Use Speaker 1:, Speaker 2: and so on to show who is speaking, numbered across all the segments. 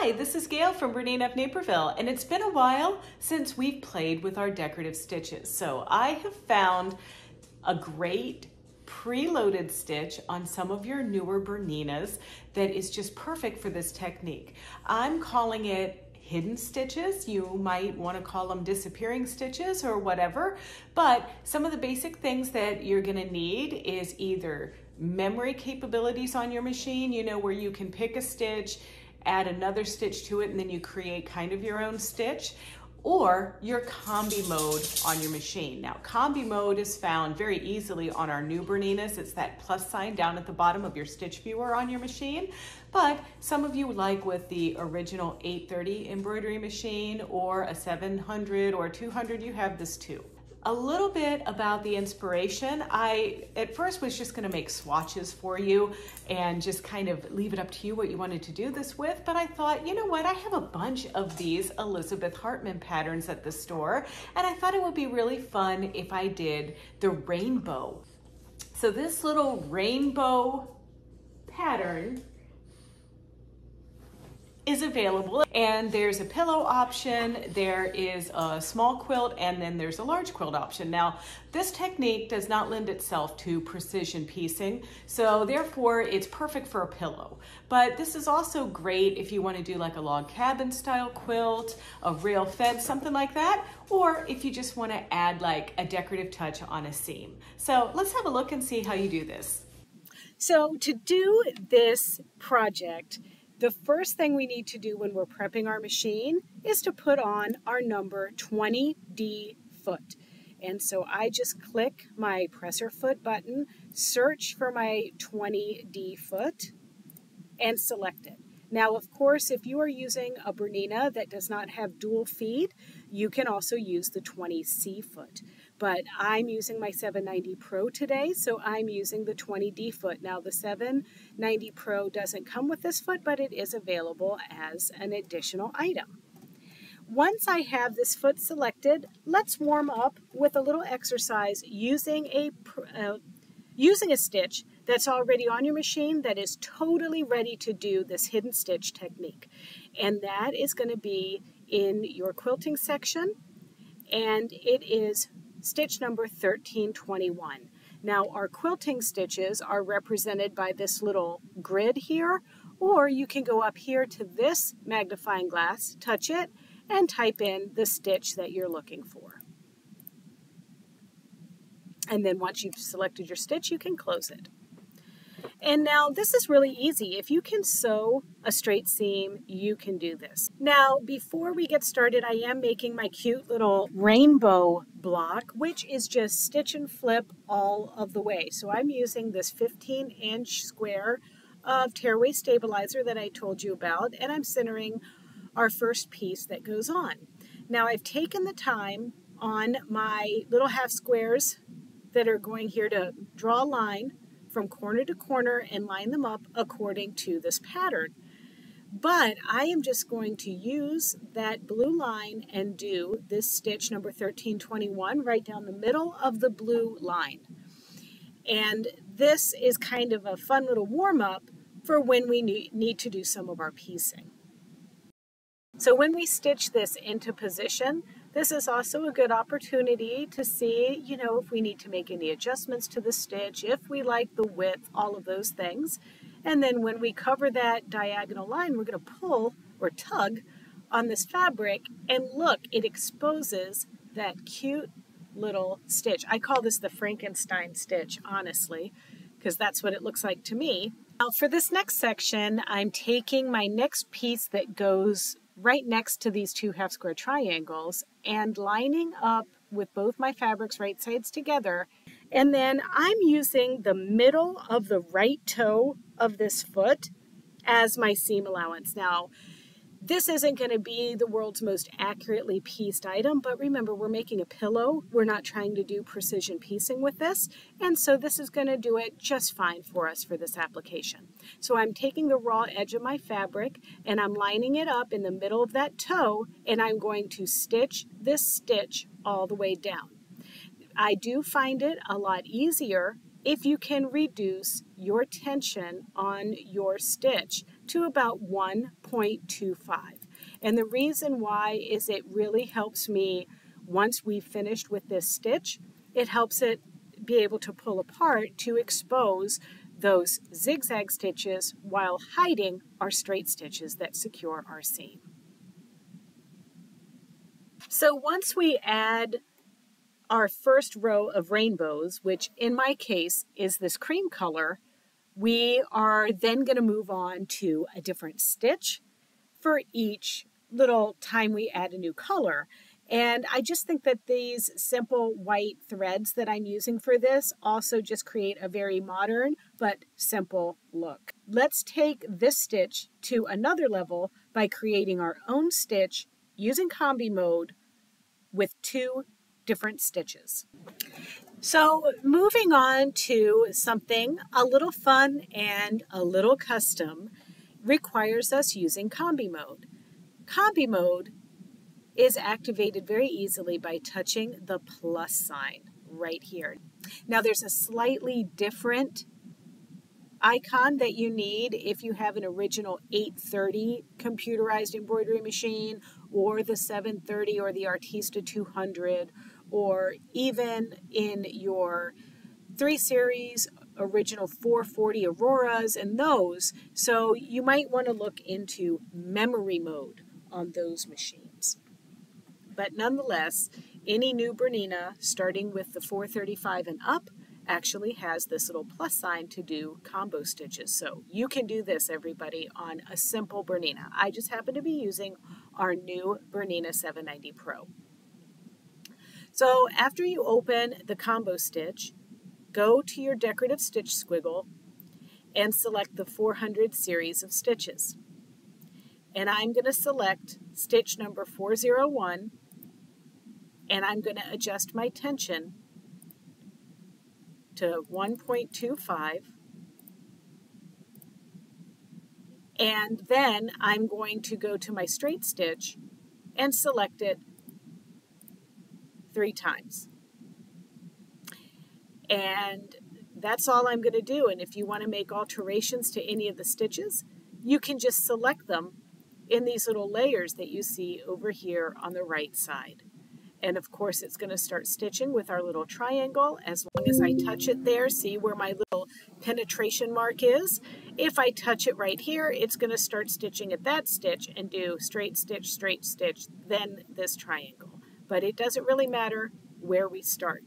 Speaker 1: Hi, this is Gayle from BERNINA of Naperville, and it's been a while since we've played with our decorative stitches. So I have found a great preloaded stitch on some of your newer BERNINAs that is just perfect for this technique. I'm calling it hidden stitches. You might want to call them disappearing stitches or whatever, but some of the basic things that you're going to need is either memory capabilities on your machine, you know, where you can pick a stitch, add another stitch to it, and then you create kind of your own stitch, or your combi mode on your machine. Now, combi mode is found very easily on our new BERNINAs. It's that plus sign down at the bottom of your stitch viewer on your machine. But some of you like with the original 830 embroidery machine or a 700 or 200, you have this too. A little bit about the inspiration. I at first was just going to make swatches for you and just kind of leave it up to you what you wanted to do this with, but I thought, you know what, I have a bunch of these Elizabeth Hartman patterns at the store, and I thought it would be really fun if I did the rainbow. So this little rainbow pattern is available, and there's a pillow option, there is a small quilt, and then there's a large quilt option. Now, this technique does not lend itself to precision piecing, so therefore it's perfect for a pillow. But this is also great if you want to do like a log cabin style quilt, a rail fed, something like that, or if you just want to add like a decorative touch on a seam. So let's have a look and see how you do this.
Speaker 2: So to do this project, the first thing we need to do when we're prepping our machine is to put on our number 20D foot. And so I just click my presser foot button, search for my 20D foot, and select it. Now, of course, if you are using a BERNINA that does not have dual feed, you can also use the 20C foot. But I'm using my 790 Pro today, so I'm using the 20D foot. Now, the 790 Pro doesn't come with this foot, but it is available as an additional item. Once I have this foot selected, let's warm up with a little exercise using a stitch that's already on your machine that is totally ready to do this hidden stitch technique. And that is going to be in your quilting section, and it is stitch number 1321. Now, our quilting stitches are represented by this little grid here, or you can go up here to this magnifying glass, touch it, and type in the stitch that you're looking for. And then once you've selected your stitch, you can close it. And now this is really easy. If you can sew a straight seam, you can do this. Now, before we get started, I am making my cute little rainbow block, which is just stitch and flip all of the way. So I'm using this 15-inch square of tearaway stabilizer that I told you about, and I'm centering our first piece that goes on. Now, I've taken the time on my little half squares that are going here to draw a line from corner to corner and line them up according to this pattern. But I am just going to use that blue line and do this stitch number 1321 right down the middle of the blue line. And this is kind of a fun little warm-up for when we need to do some of our piecing. So when we stitch this into position, this is also a good opportunity to see, you know, if we need to make any adjustments to the stitch, if we like the width, all of those things. And then when we cover that diagonal line, we're going to pull or tug on this fabric, and look, it exposes that cute little stitch. I call this the Frankenstein stitch, honestly, because that's what it looks like to me. Now for this next section, I'm taking my next piece that goes right next to these two half square triangles and lining up with both my fabrics right sides together. And then I'm using the middle of the right toe of this foot as my seam allowance. Now, this isn't going to be the world's most accurately pieced item, but remember, we're making a pillow. We're not trying to do precision piecing with this, and so this is going to do it just fine for us for this application. So I'm taking the raw edge of my fabric, and I'm lining it up in the middle of that toe, and I'm going to stitch this stitch all the way down. I do find it a lot easier if you can reduce your tension on your stitch to about 1.25. And the reason why is it really helps me, once we've finished with this stitch, it helps it be able to pull apart to expose those zigzag stitches while hiding our straight stitches that secure our seam. So once we add our first row of rainbows, which in my case is this cream color, we are then going to move on to a different stitch for each little time we add a new color. And I just think that these simple white threads that I'm using for this also just create a very modern but simple look. Let's take this stitch to another level by creating our own stitch using combi mode with 2 different stitches. So moving on to something a little fun and a little custom requires us using combi mode. Combi mode is activated very easily by touching the plus sign right here. Now there's a slightly different icon that you need if you have an original 830 computerized embroidery machine, or the 730 or the Artista 200, or even in your 3 Series original 440 Auroras and those. So you might want to look into memory mode on those machines. But nonetheless, any new Bernina starting with the 435 and up actually has this little plus sign to do combo stitches. So you can do this, everybody, on a simple Bernina. I just happen to be using our new Bernina 790 Pro. So after you open the combo stitch, go to your decorative stitch squiggle and select the 400 series of stitches. And I'm going to select stitch number 401, and I'm going to adjust my tension to 1.25, and then I'm going to go to my straight stitch and select it 3 times. And that's all I'm going to do. And if you want to make alterations to any of the stitches, you can just select them in these little layers that you see over here on the right side. And of course, it's going to start stitching with our little triangle. As long as I touch it there, see where my little penetration mark is? If I touch it right here, it's going to start stitching at that stitch and do straight stitch, then this triangle. But it doesn't really matter where we start.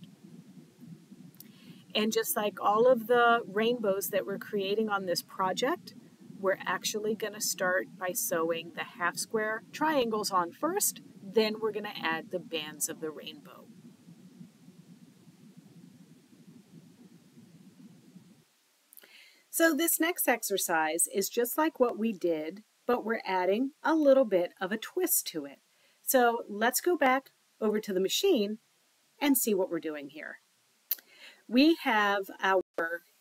Speaker 2: And just like all of the rainbows that we're creating on this project, we're actually going to start by sewing the half square triangles on first. Then we're going to add the bands of the rainbow. So this next exercise is just like what we did, but we're adding a little bit of a twist to it. So let's go back over to the machine and see what we're doing here. We have our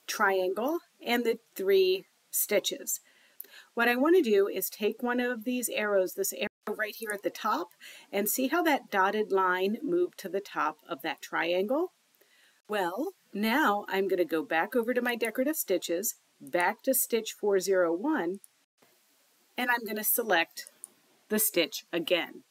Speaker 2: triangle and the 3 stitches. What I want to do is take one of these arrows, this arrow right here at the top, and see how that dotted line moved to the top of that triangle? Well, now I'm going to go back over to my decorative stitches, back to stitch 401, and I'm going to select the stitch again.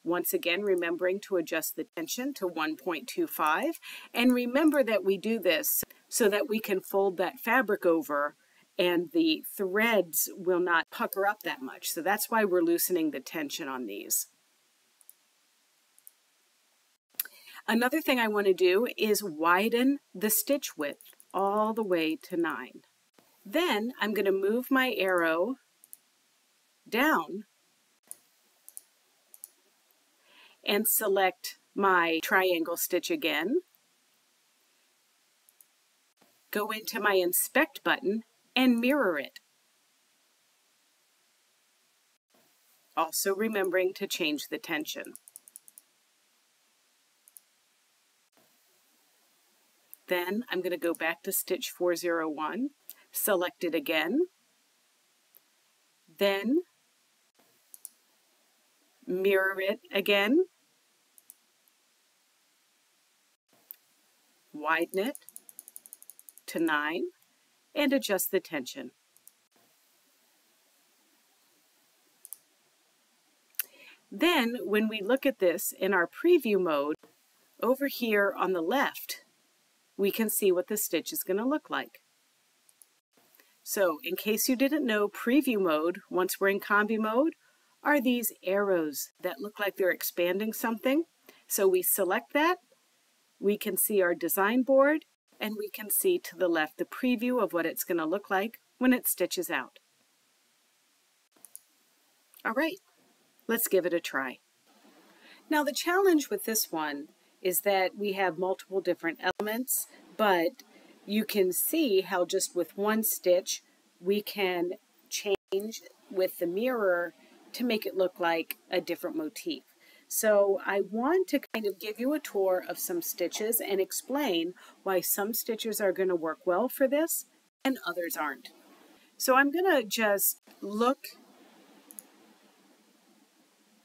Speaker 2: Once again, remembering to adjust the tension to 1.25, and remember that we do this so that we can fold that fabric over and the threads will not pucker up that much. So that's why we're loosening the tension on these. Another thing I want to do is widen the stitch width all the way to 9. Then I'm going to move my arrow down and select my triangle stitch again. Go into my inspect button and mirror it. Also remembering to change the tension. Then I'm going to go back to stitch 401, select it again, then mirror it again, widen it to 9, and adjust the tension. Then when we look at this in our preview mode, over here on the left, we can see what the stitch is going to look like. So in case you didn't know, preview mode, once we're in combi mode, are these arrows that look like they're expanding something. So we select that, we can see our design board, and we can see to the left the preview of what it's going to look like when it stitches out. All right, let's give it a try. Now the challenge with this one is that we have multiple different elements, but you can see how just with one stitch we can change with the mirror to make it look like a different motif. So I want to kind of give you a tour of some stitches and explain why some stitches are going to work well for this and others aren't. So I'm going to just look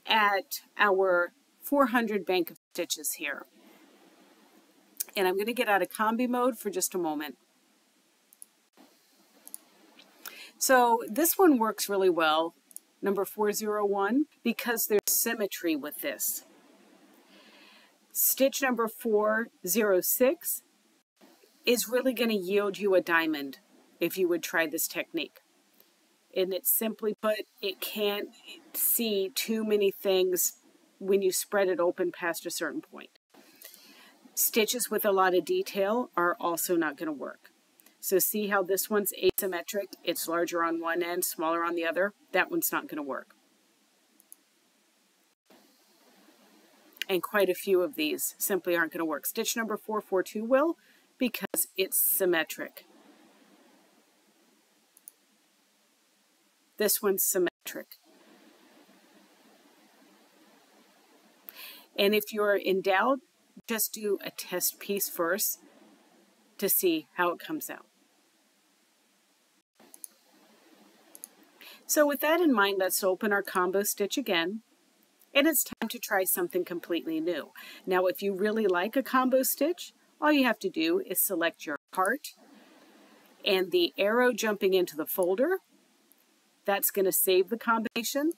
Speaker 2: at our 400 bank of stitches here. And I'm going to get out of combi mode for just a moment. So this one works really well, number 401, because there's symmetry with this. Stitch number 406 is really going to yield you a diamond if you would try this technique. And it's simply put, it can't see too many things when you spread it open past a certain point. Stitches with a lot of detail are also not going to work. So see how this one's asymmetric? It's larger on one end, smaller on the other. That one's not going to work. And quite a few of these simply aren't going to work. Stitch number 442 will, because it's symmetric. This one's symmetric. And if you're in doubt, just do a test piece first to see how it comes out. So with that in mind, let's open our combo stitch again. And it's time to try something completely new. Now, if you really like a combo stitch, all you have to do is select your heart and the arrow jumping into the folder. That's going to save the combination.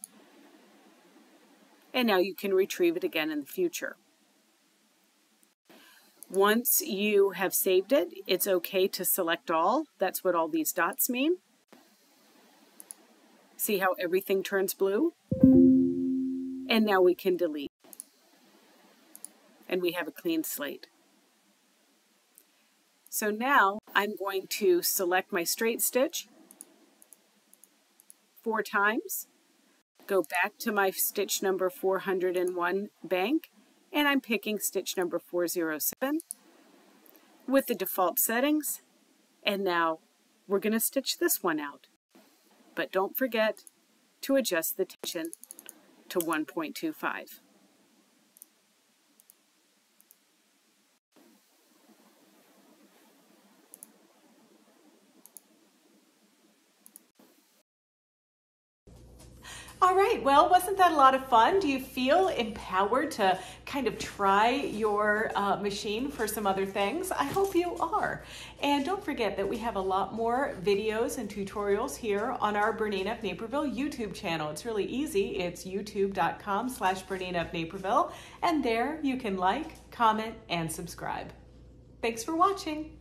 Speaker 2: And now you can retrieve it again in the future. Once you have saved it, it's okay to select all. That's what all these dots mean. See how everything turns blue? And now we can delete. And we have a clean slate. So now I'm going to select my straight stitch 4 times, go back to my stitch number 401 bank, and I'm picking stitch number 407 with the default settings, and now we're going to stitch this one out. But don't forget to adjust the tension to 1.25.
Speaker 1: All right, well, wasn't that a lot of fun? Do you feel empowered to kind of try your machine for some other things? I hope you are. And don't forget that we have a lot more videos and tutorials here on our BERNINA of Naperville YouTube channel. It's really easy. It's youtube.com/BERNINA of Naperville. And there you can like, comment, and subscribe. Thanks for watching.